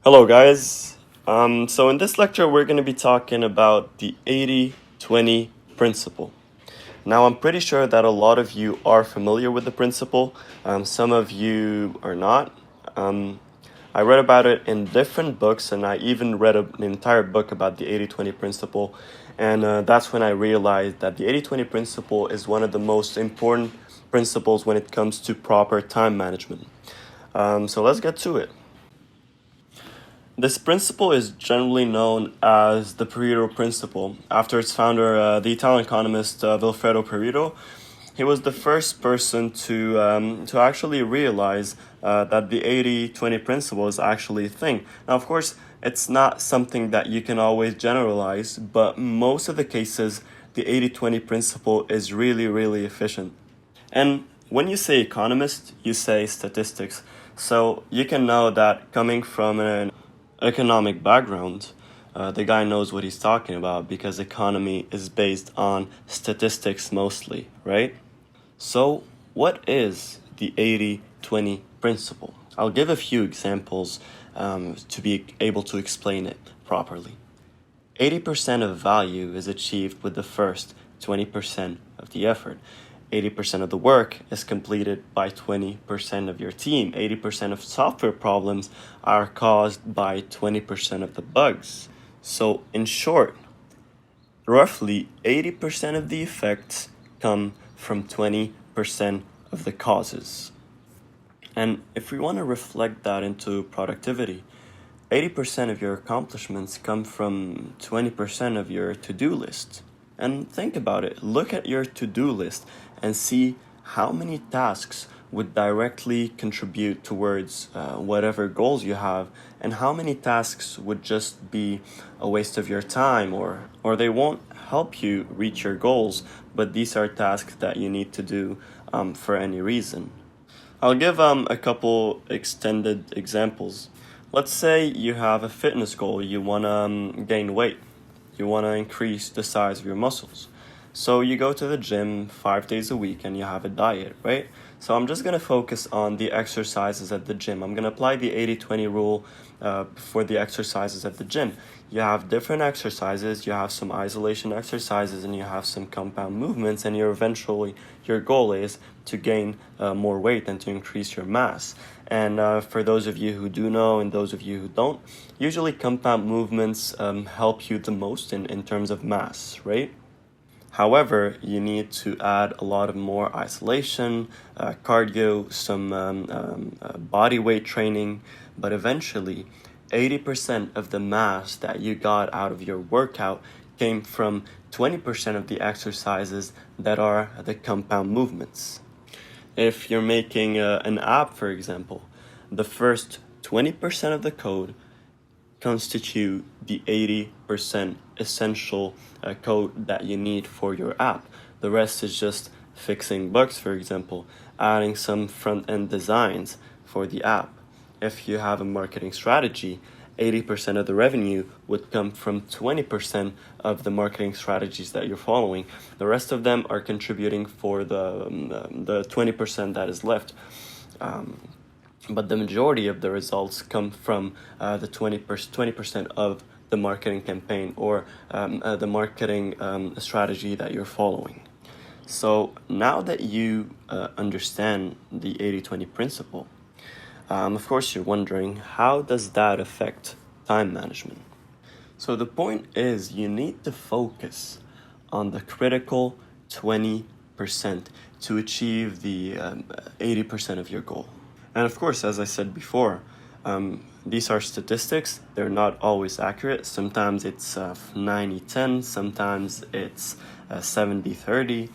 Hello, guys. So in this lecture, we're going to be talking about the 80-20 principle. Now, I'm pretty sure that a lot of you are familiar with the principle. Some of you are not. I read about it in different books, and I even read an entire book about the 80-20 principle. And that's when I realized that the 80-20 principle is one of the most important principles when it comes to proper time management. So let's get to it. This principle is generally known as the Pareto Principle. After its founder, the Italian economist Vilfredo Pareto, he was the first person to actually realize that the 80-20 principle is actually a thing. Now, of course, it's not something that you can always generalize, but most of the cases, the 80-20 principle is really, really efficient. And when you say economist, you say statistics. So you can know that coming from an economic background, the guy knows what he's talking about because economy is based on statistics mostly, right? So, what is the 80-20 principle? I'll give a few examples to be able to explain it properly. 80% of value is achieved with the first 20% of the effort. 80% of the work is completed by 20% of your team. 80% of software problems are caused by 20% of the bugs. So, in short, roughly 80% of the effects come from 20% of the causes. And if we want to reflect that into productivity, 80% of your accomplishments come from 20% of your to-do list. And think about it. Look at your to-do list and see how many tasks would directly contribute towards whatever goals you have, and how many tasks would just be a waste of your time, or they won't help you reach your goals, but these are tasks that you need to do for any reason. I'll give a couple extended examples. Let's say you have a fitness goal. You want to gain weight. You want to increase the size of your muscles. So you go to the gym 5 days a week and you have a diet, right? So I'm just going to focus on the exercises at the gym. I'm going to apply the 80-20 rule for the exercises at the gym. You have different exercises, you have some isolation exercises, and you have some compound movements, and your goal is to gain more weight and to increase your mass. And for those of you who do know and those of you who don't, usually compound movements help you the most in terms of mass, right? However, you need to add a lot of more isolation, cardio, some body weight training, but eventually 80% of the mass that you got out of your workout came from 20% of the exercises that are the compound movements. If you're making an app, for example, the first 20% of the code constitute the 80% essential code that you need for your app. The rest is just fixing bugs, for example, adding some front-end designs for the app. If you have a marketing strategy, 80% of the revenue would come from 20% of the marketing strategies that you're following. The rest of them are contributing for the 20% that is left. But the majority of the results come from the 20% of the marketing campaign or the marketing strategy that you're following. So now that you understand the 80-20 principle, of course you're wondering, how does that affect time management? So the point is, you need to focus on the critical 20% to achieve the 80% of your goal. And of course, as I said before, these are statistics. They're not always accurate. Sometimes it's 90-10, sometimes it's 70-30,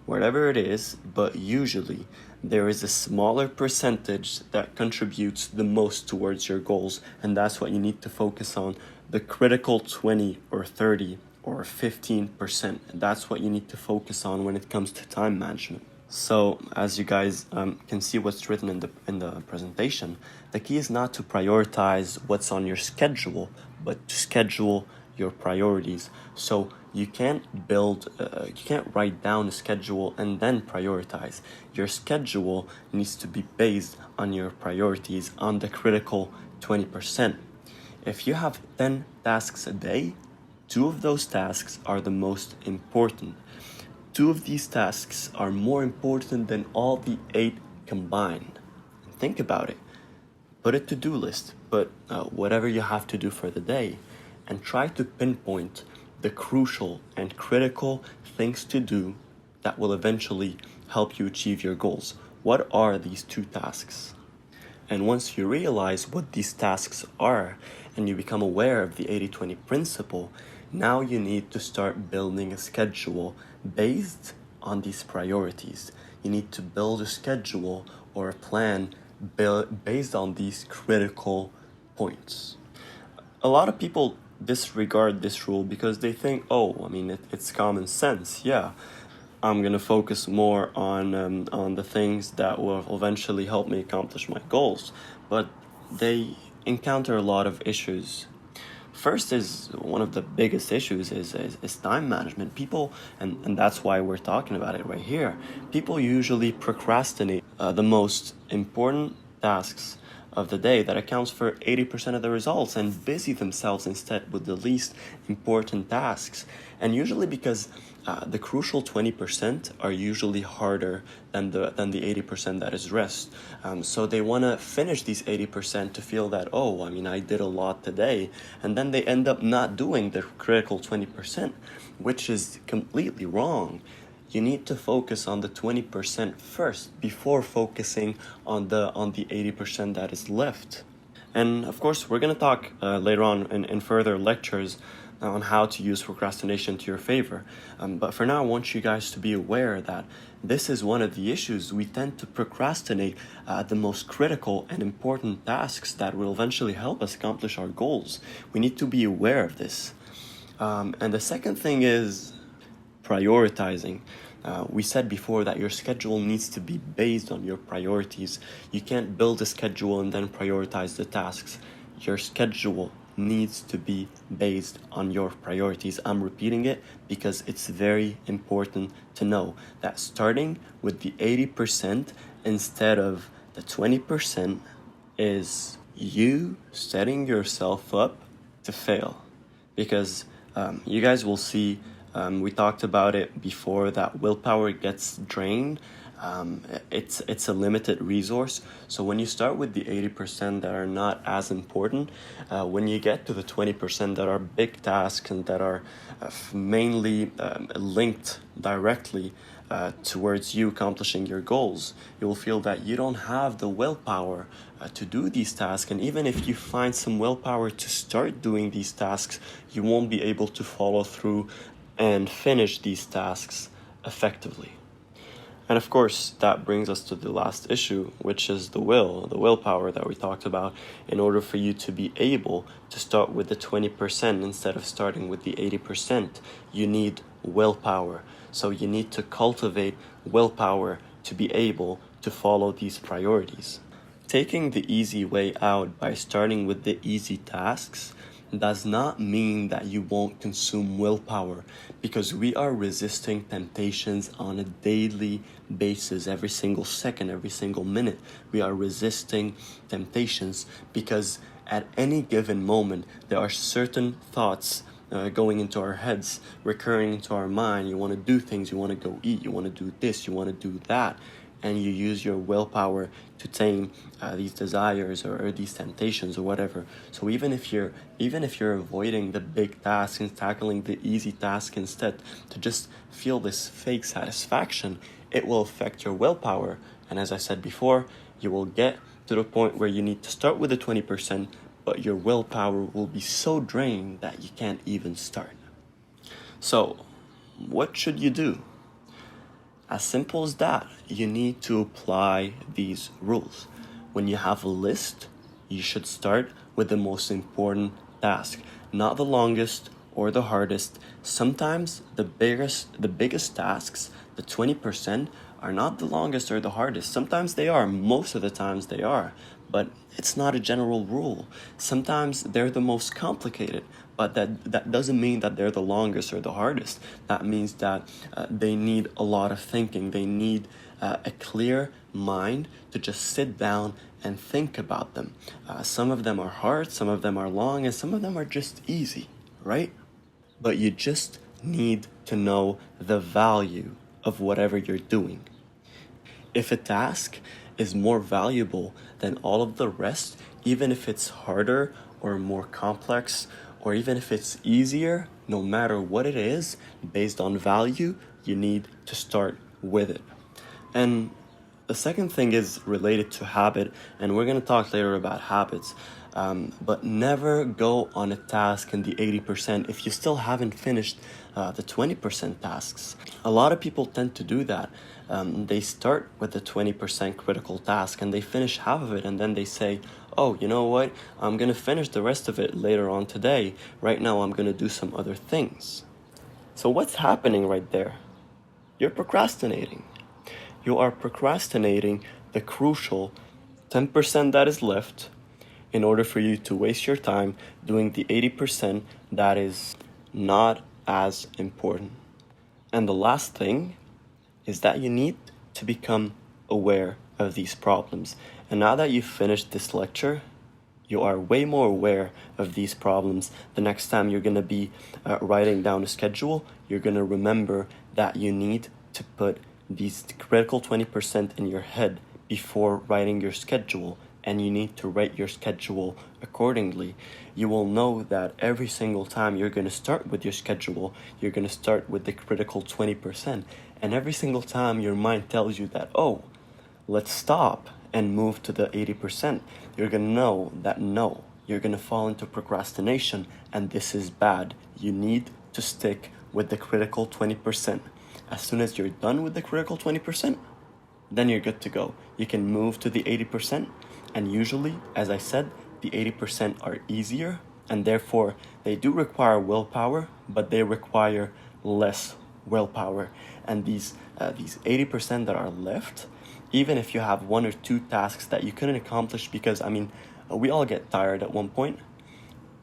whatever it is, but usually there is a smaller percentage that contributes the most towards your goals, and that's what you need to focus on, the critical 20 or 30 or 15%. That's what you need to focus on when it comes to time management. So, as you guys can see what's written in the presentation, the key is not to prioritize what's on your schedule, but to schedule your priorities. So you can't write down a schedule and then prioritize. Your schedule needs to be based on your priorities, on the critical 20%. If you have 10 tasks a day, 2 of those tasks are the most important. 2 of these tasks are more important than all the 8 combined. Think about it. Put a to-do list, put whatever you have to do for the day, and try to pinpoint the crucial and critical things to do that will eventually help you achieve your goals. What are these 2 tasks? And once you realize what these tasks are and you become aware of the 80-20 principle, now you need to start building a schedule based on these priorities. You need to build a schedule or a plan based on these critical points. A lot of people disregard this rule because they think, it's common sense. Yeah, I'm gonna focus more on the things that will eventually help me accomplish my goals. But they encounter a lot of issues. First is one of the biggest issues is time management. People, and that's why we're talking about it right here. People usually procrastinate the most important tasks of the day that accounts for 80% of the results and busy themselves instead with the least important tasks. And usually because the crucial 20% are usually harder than the 80% that is rest. So they want to finish these 80% to feel that, I did a lot today. And then they end up not doing the critical 20%, which is completely wrong. You need to focus on the 20% first before focusing on the 80% that is left. And of course, we're going to talk later on in further lectures on how to use procrastination to your favor. But for now, I want you guys to be aware that this is one of the issues. We tend to procrastinate the most critical and important tasks that will eventually help us accomplish our goals. We need to be aware of this. And the second thing is prioritizing. We said before that your schedule needs to be based on your priorities. You can't build a schedule and then prioritize the tasks. Your schedule needs to be based on your priorities. I'm repeating it because it's very important to know that starting with the 80% instead of the 20% is you setting yourself up to fail. Because you guys will see, we talked about it before, that willpower gets drained. It's a limited resource. So when you start with the 80% that are not as important, when you get to the 20% that are big tasks and that are mainly linked directly towards you accomplishing your goals, you will feel that you don't have the willpower to do these tasks. And even if you find some willpower to start doing these tasks, you won't be able to follow through and finish these tasks effectively. And of course, that brings us to the last issue, which is the willpower that we talked about. In order for you to be able to start with the 20% instead of starting with the 80%, you need willpower. So you need to cultivate willpower to be able to follow these priorities. Taking the easy way out by starting with the easy tasks does not mean that you won't consume willpower, because we are resisting temptations on a daily basis. Every single second, every single minute, we are resisting temptations because at any given moment there are certain thoughts going into our heads, recurring into our mind. You want to do things, you want to go eat, you want to do this, you want to do that, and you use your willpower to tame these desires or these temptations or whatever. So even if you're avoiding the big tasks and tackling the easy task instead, to just feel this fake satisfaction, it will affect your willpower. And as I said before, you will get to the point where you need to start with the 20%, but your willpower will be so drained that you can't even start. So what should you do? As simple as that, you need to apply these rules. When you have a list, you should start with the most important task, not the longest or the hardest. Sometimes the biggest tasks, the 20%, are not the longest or the hardest. Sometimes they are, most of the times they are, but it's not a general rule. Sometimes they're the most complicated, but that doesn't mean that they're the longest or the hardest. That means that they need a lot of thinking. They need a clear mind to just sit down and think about them. Some of them are hard, some of them are long, and some of them are just easy, right? But you just need to know the value of whatever you're doing. If a task is more valuable than all of the rest, even if it's harder or more complex, or even if it's easier, no matter what it is, based on value, you need to start with it. And the second thing is related to habit, and we're going to talk later about habits. But never go on a task in the 80% if you still haven't finished the 20% tasks. A lot of people tend to do that. They start with the 20% critical task and they finish half of it, and then they say, oh, you know what? I'm going to finish the rest of it later on today. Right now, I'm going to do some other things. So what's happening right there? You're procrastinating. You are procrastinating the crucial 10% that is left in order for you to waste your time doing the 80% that is not as important. And the last thing is that you need to become aware of these problems. And now that you've finished this lecture, you are way more aware of these problems. The next time you're going to be writing down a schedule, you're going to remember that you need to put these critical 20% in your head before writing your schedule, and you need to write your schedule accordingly. You will know that every single time you're going to start with your schedule, you're going to start with the critical 20%. And every single time your mind tells you that, oh, let's stop and move to the 80%, you're going to know that no, you're going to fall into procrastination, and this is bad. You need to stick with the critical 20%. As soon as you're done with the critical 20%, then you're good to go. You can move to the 80%, and usually, as I said, the 80% are easier, and therefore they do require willpower, but they require less willpower. And these 80% that are left, even if you have one or two tasks that you couldn't accomplish because, we all get tired at one point.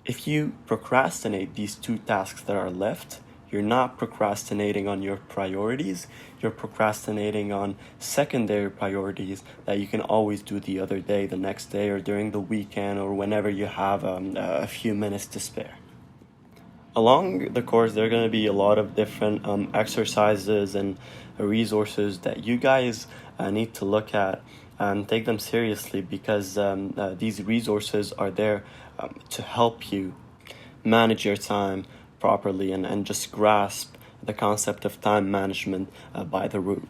If you procrastinate these two tasks that are left, you're not procrastinating on your priorities, you're procrastinating on secondary priorities that you can always do the other day, the next day, or during the weekend, or whenever you have a few minutes to spare. Along the course, there are going to be a lot of different exercises and resources that you guys need to look at and take them seriously, because these resources are there to help you manage your time properly and just grasp the concept of time management by the root.